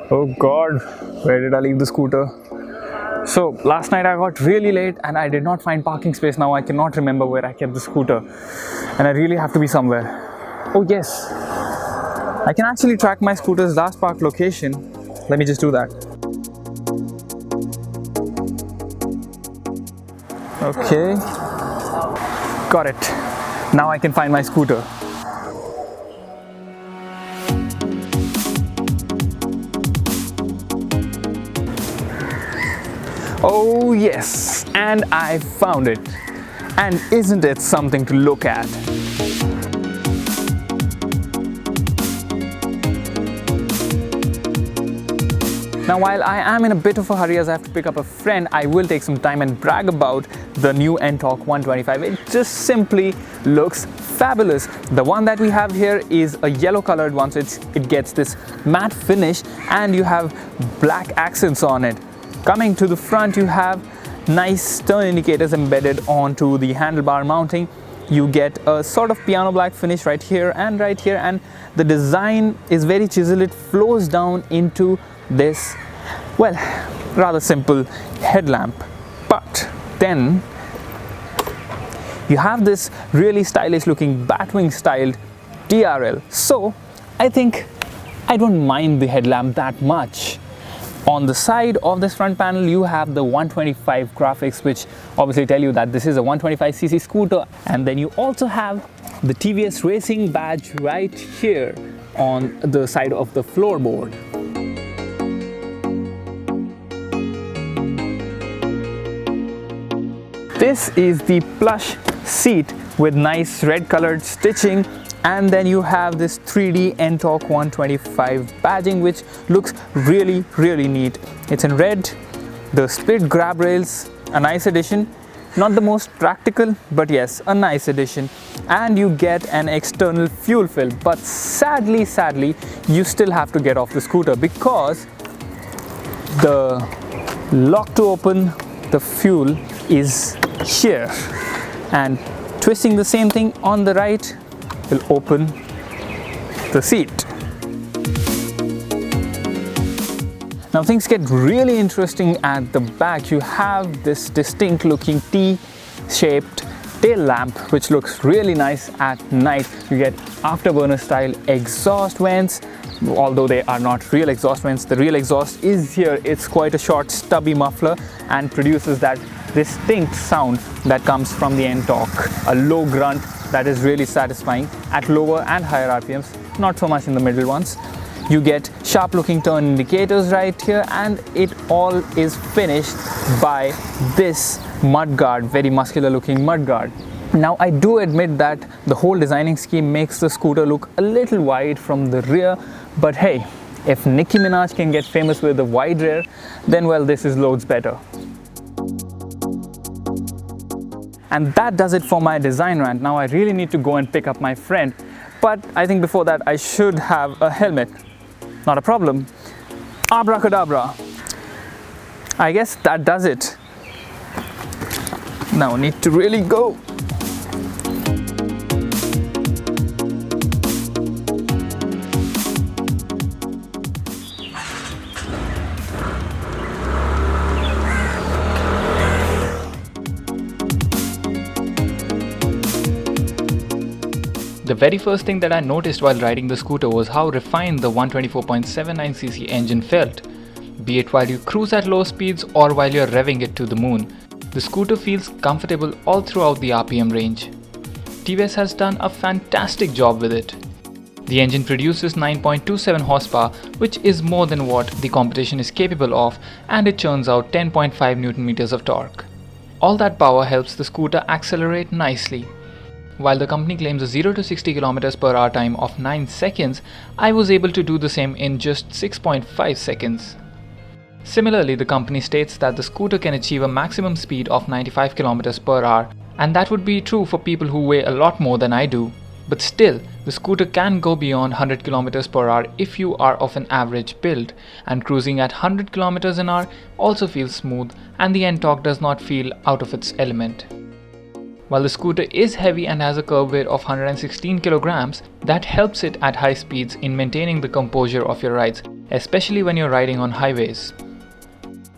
Oh god, where did I leave the scooter? So last night I got really late and I did not find parking space. Now I cannot remember where I kept the scooter and I really have to be somewhere. Oh yes, I can actually track my scooter's last park location. Let me just do that. Okay, got it. Now I can find my scooter. Oh yes, and I found it. And isn't it something to look at? Now while I am in a bit of a hurry as I have to pick up a friend, I will take some time and brag about the new Ntorq 125. It just simply looks fabulous. The one that we have here is a yellow colored one, so it gets this matte finish and you have black accents on it. Coming to the front, you have nice turn indicators embedded onto the handlebar mounting. You get a sort of piano black finish right here, and the design is very chiseled. It flows down into this, well, rather simple headlamp. But then you have this really stylish looking batwing styled TRL. So I think I don't mind the headlamp that much. On the side of this front panel, you have the 125 graphics, which obviously tell you that this is a 125cc scooter. And then you also have the TVS Racing badge right here on the side of the floorboard. This is the plush seat with nice red colored stitching. And then you have this 3D Ntorq 125 badging, which looks really, really neat. It's in red, the split grab rails, a nice addition. Not the most practical, but yes, a nice addition. And you get an external fuel fill. But sadly, you still have to get off the scooter because the lock to open the fuel is here. And twisting the same thing on the right will open the seat. Now things get really interesting at the back. You have this distinct looking T-shaped tail lamp, which looks really nice at night. You get afterburner style exhaust vents, although they are not real exhaust vents. The real exhaust is here. It's quite a short stubby muffler and produces that distinct sound that comes from the Ntorq. A low grunt that is really satisfying at lower and higher RPMs, not so much in the middle ones. You get sharp looking turn indicators right here, and it all is finished by this mudguard, very muscular looking mudguard. Now I do admit that the whole designing scheme makes the scooter look a little wide from the rear, but hey, if Nicki Minaj can get famous with a wide rear, then well, this is loads better. And that does it for my design rant. Now I really need to go and pick up my friend, but I think before that I should have a helmet. Not a problem. Abracadabra. I guess that does it. Now I need to really go. The very first thing that I noticed while riding the scooter was how refined the 124.79cc engine felt. Be it while you cruise at low speeds or while you're revving it to the moon, the scooter feels comfortable all throughout the RPM range. TVS has done a fantastic job with it. The engine produces 9.27 horsepower, which is more than what the competition is capable of, and it churns out 10.5 Nm of torque. All that power helps the scooter accelerate nicely. While the company claims a 0 to 60 km/h time of 9 seconds, I was able to do the same in just 6.5 seconds. Similarly, the company states that the scooter can achieve a maximum speed of 95 km/h, and that would be true for people who weigh a lot more than I do. But still, the scooter can go beyond 100 km/h if you are of an average build, and cruising at 100 km/h also feels smooth, and the Ntorq does not feel out of its element. While the scooter is heavy and has a curb weight of 116 kg, that helps it at high speeds in maintaining the composure of your rides, especially when you're riding on highways.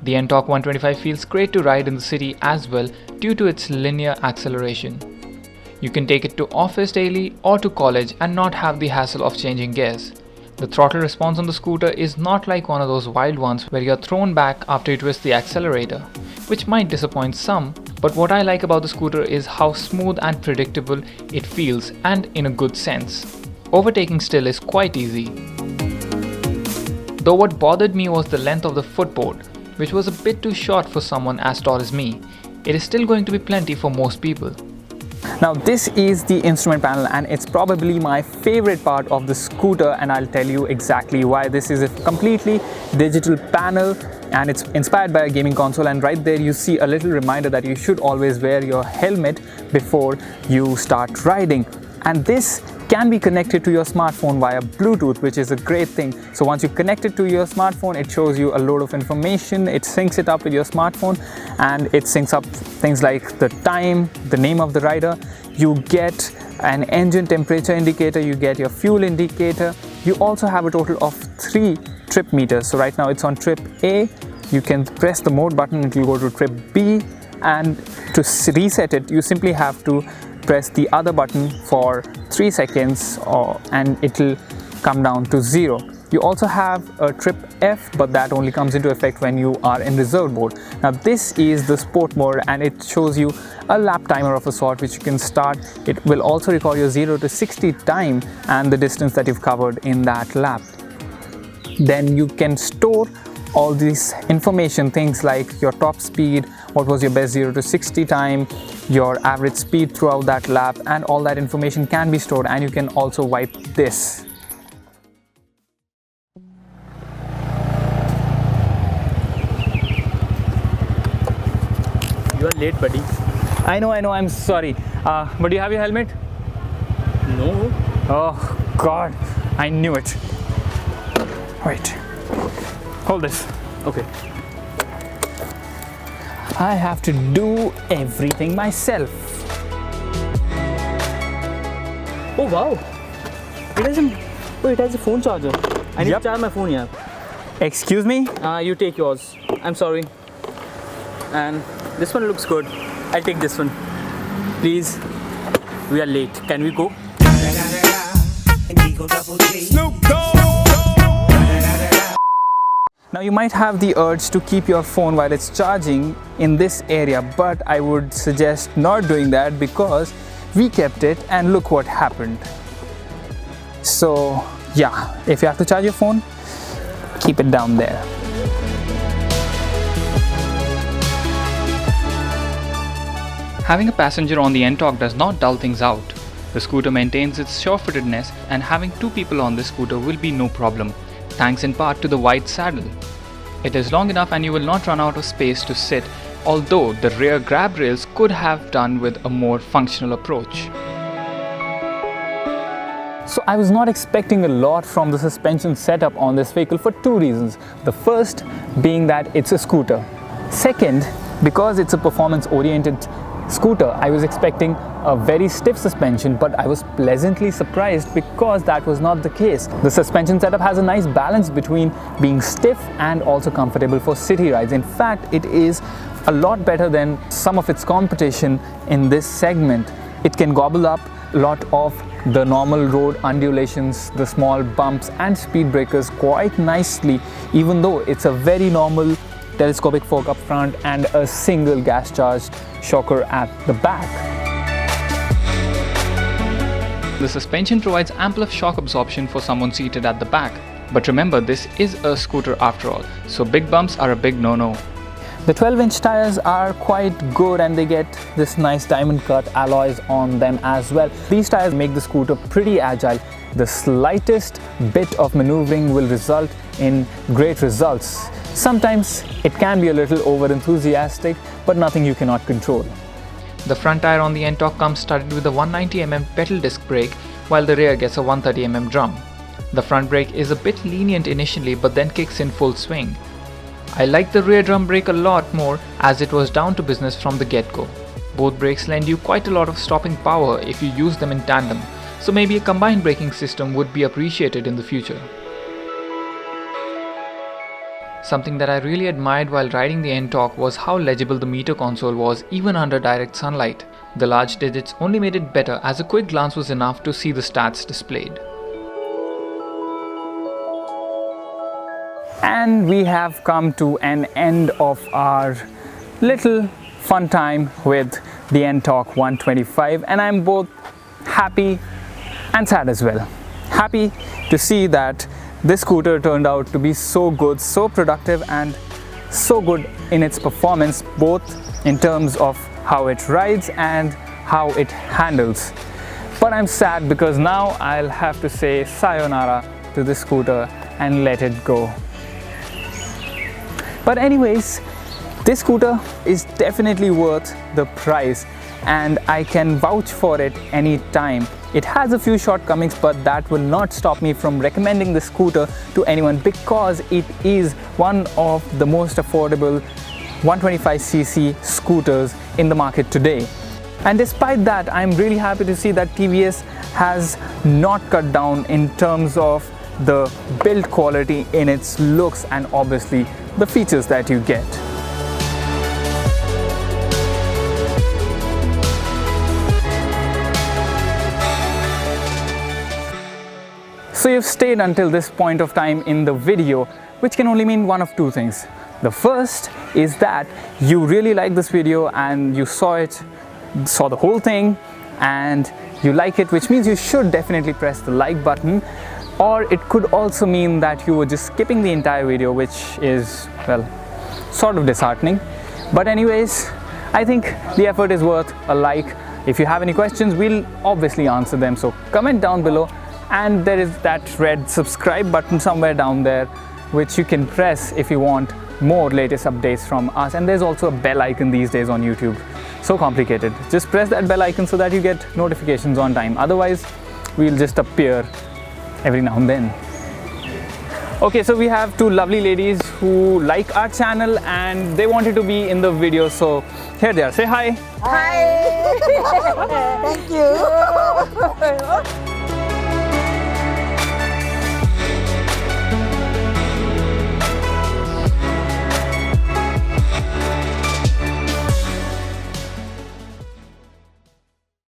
The Ntorq 125 feels great to ride in the city as well due to its linear acceleration. You can take it to office daily or to college and not have the hassle of changing gears. The throttle response on the scooter is not like one of those wild ones where you're thrown back after you twist the accelerator, which might disappoint some, but what I like about the scooter is how smooth and predictable it feels, and in a good sense. Overtaking still is quite easy. Though what bothered me was the length of the footboard, which was a bit too short for someone as tall as me. It is still going to be plenty for most people. Now this is the instrument panel, and it's probably my favorite part of the scooter, and I'll tell you exactly why. This is a completely digital panel and it's inspired by a gaming console, and right there you see a little reminder that you should always wear your helmet before you start riding. And this can be connected to your smartphone via Bluetooth, which is a great thing. So once you connect it to your smartphone, it shows you a load of information, it syncs it up with your smartphone, and it syncs up things like the time, the name of the rider. You get an engine temperature indicator, you get your fuel indicator. You also have a total of 3 trip meters. So right now it's on trip A. You can press the mode button, it will go to trip B, and to reset it, you simply have to press the other button for 3 seconds and it will come down to 0. You also have a trip F, but that only comes into effect when you are in reserve mode. Now this is the sport mode, and it shows you a lap timer of a sort which you can start. It will also record your 0 to 60 time and the distance that you've covered in that lap. Then you can store all this information, things like your top speed, what was your best 0 to 60 time, your average speed throughout that lap, and all that information can be stored, and you can also wipe this. You are late, buddy. I know, I'm sorry. But do you have your helmet? No. Oh God, I knew it. Wait, hold this. Okay. I have to do everything myself. Oh wow. It has a phone charger. I need Yep. to charge my phone here. Excuse me? You take yours. I'm sorry. And this one looks good. I'll take this one. Please. We are late. Can we go? Now you might have the urge to keep your phone while it's charging in this area, but I would suggest not doing that because we kept it and look what happened. So yeah, if you have to charge your phone, keep it down there. Having a passenger on the Ntorq does not dull things out. The scooter maintains its sure-footedness, and having 2 people on this scooter will be no problem, thanks in part to the wide saddle. It is long enough and you will not run out of space to sit, although the rear grab rails could have done with a more functional approach. So I was not expecting a lot from the suspension setup on this vehicle for 2 reasons. The first being that it's a scooter. Second, because it's a performance-oriented scooter, I was expecting a very stiff suspension, but I was pleasantly surprised because that was not the case. The suspension setup has a nice balance between being stiff and also comfortable for city rides. In fact, it is a lot better than some of its competition in this segment. It can gobble up a lot of the normal road undulations, the small bumps and speed breakers quite nicely, even though it's a very normal telescopic fork up front and a single gas charged shocker at the back. The suspension provides ample of shock absorption for someone seated at the back. But remember, this is a scooter after all, so big bumps are a big no-no. The 12-inch tires are quite good and they get this nice diamond cut alloys on them as well. These tires make the scooter pretty agile. The slightest bit of maneuvering will result in great results. Sometimes it can be a little over-enthusiastic, but nothing you cannot control. The front tire on the Ntorq comes studded with a 190mm pedal disc brake, while the rear gets a 130mm drum. The front brake is a bit lenient initially, but then kicks in full swing. I like the rear drum brake a lot more, as it was down to business from the get-go. Both brakes lend you quite a lot of stopping power if you use them in tandem, so maybe a combined braking system would be appreciated in the future. Something that I really admired while riding the Ntorq was how legible the meter console was even under direct sunlight. The large digits only made it better, as a quick glance was enough to see the stats displayed. And we have come to an end of our little fun time with the Ntorq 125, and I'm both happy and sad as well. Happy to see that this scooter turned out to be so good, so productive, and so good in its performance, both in terms of how it rides and how it handles. But I'm sad because now I'll have to say sayonara to this scooter and let it go. But anyways, this scooter is definitely worth the price, and I can vouch for it any time. It has a few shortcomings, but that will not stop me from recommending this scooter to anyone, because it is one of the most affordable 125cc scooters in the market today. And despite that, I'm really happy to see that TVS has not cut down in terms of the build quality in its looks and obviously the features that you get. So you've stayed until this point of time in the video, which can only mean one of two things. The first is that you really like this video and you saw the whole thing and you like it, which means you should definitely press the like button. Or it could also mean that you were just skipping the entire video, which is, well, sort of disheartening. But anyways, I think the effort is worth a like. If you have any questions, we'll obviously answer them. So comment down below, and there is that red subscribe button somewhere down there, which you can press if you want more latest updates from us. And there's also a bell icon these days on YouTube. So complicated. Just press that bell icon so that you get notifications on time. Otherwise, we'll just appear every now and then. Okay, so we have two lovely ladies who like our channel and they wanted to be in the video, so here they are. Say hi. Hi. Thank you.